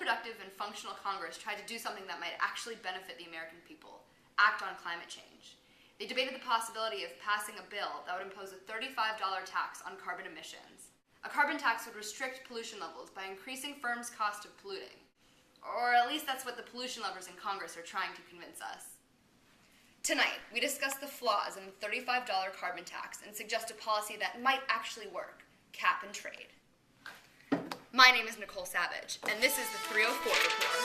productive and functional Congress tried to do something that might actually benefit the American people, act on climate change. They debated the possibility of passing a bill that would impose a $35 tax on carbon emissions. A carbon tax would restrict pollution levels by increasing firms' cost of polluting. Or at least that's what the pollution lovers in Congress are trying to convince us. Tonight, we discuss the flaws in the $35 carbon tax and suggest a policy that might actually work: cap and trade. My name is Nicole Savage, and this is the 304 Report.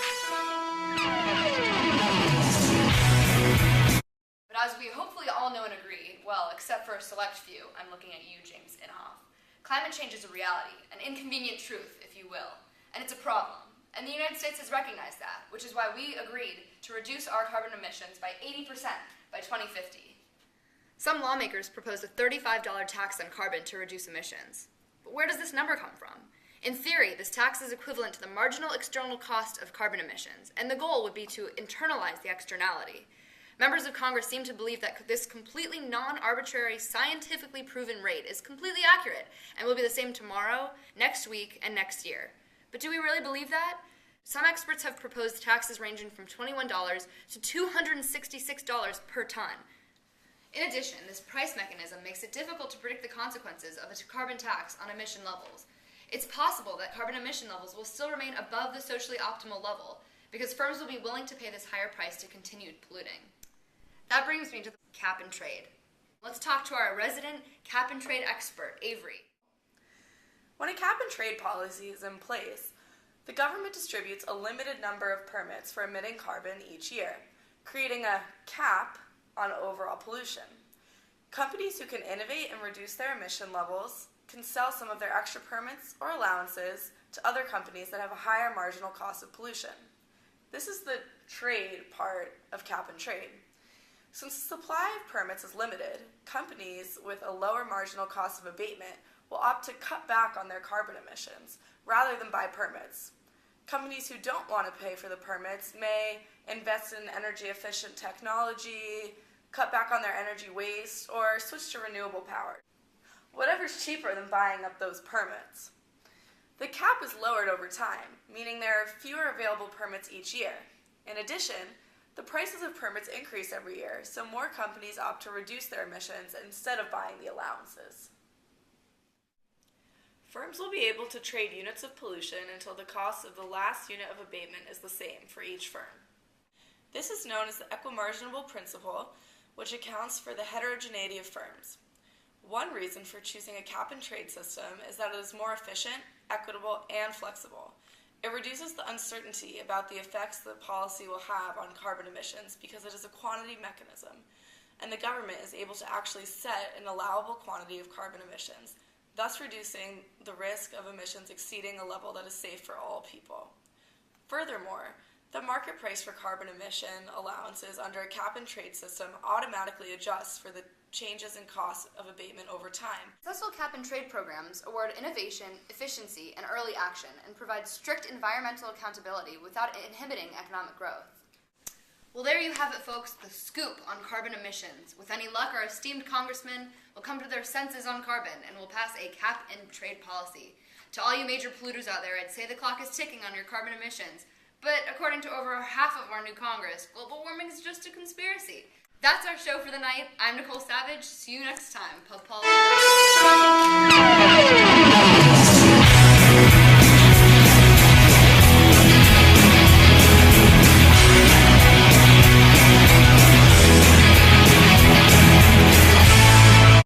But as we hopefully all know and agree, well, except for a select few, I'm looking at you, James Inhofe, climate change is a reality, an inconvenient truth, if you will, and it's a problem. And the United States has recognized that, which is why we agreed to reduce our carbon emissions by 80% by 2050. Some lawmakers proposed a $35 tax on carbon to reduce emissions. But where does this number come from? In theory, this tax is equivalent to the marginal external cost of carbon emissions, and the goal would be to internalize the externality. Members of Congress seem to believe that this completely non-arbitrary, scientifically proven rate is completely accurate and will be the same tomorrow, next week, and next year. But do we really believe that? Some experts have proposed taxes ranging from $21 to $266 per ton. In addition, this price mechanism makes it difficult to predict the consequences of a carbon tax on emission levels. It's possible that carbon emission levels will still remain above the socially optimal level because firms will be willing to pay this higher price to continue polluting. That brings me to the cap and trade. Let's talk to our resident cap and trade expert, Avery. When a cap and trade policy is in place, the government distributes a limited number of permits for emitting carbon each year, creating a cap on overall pollution. Companies who can innovate and reduce their emission levels can sell some of their extra permits or allowances to other companies that have a higher marginal cost of pollution. This is the trade part of cap and trade. Since the supply of permits is limited, companies with a lower marginal cost of abatement will opt to cut back on their carbon emissions rather than buy permits. Companies who don't want to pay for the permits may invest in energy-efficient technology, cut back on their energy waste, or switch to renewable power. Whatever's cheaper than buying up those permits. The cap is lowered over time, meaning there are fewer available permits each year. In addition, the prices of permits increase every year, so more companies opt to reduce their emissions instead of buying the allowances. Firms will be able to trade units of pollution until the cost of the last unit of abatement is the same for each firm. This is known as the equimarginable principle, which accounts for the heterogeneity of firms. One reason for choosing a cap-and-trade system is that it is more efficient, equitable, and flexible. It reduces the uncertainty about the effects the policy will have on carbon emissions because it is a quantity mechanism, and the government is able to actually set an allowable quantity of carbon emissions, thus reducing the risk of emissions exceeding a level that is safe for all people. Furthermore, the market price for carbon emission allowances under a cap-and-trade system automatically adjusts for the changes in cost of abatement over time. Successful cap-and-trade programs award innovation, efficiency, and early action and provide strict environmental accountability without inhibiting economic growth. Well, there you have it, folks, the scoop on carbon emissions. With any luck, our esteemed congressmen will come to their senses on carbon and will pass a cap-and-trade policy. To all you major polluters out there, I'd say the clock is ticking on your carbon emissions. But according to over half of our new Congress, global warming is just a conspiracy. That's our show for the night. I'm Nicole Savage. See you next time. PubPol.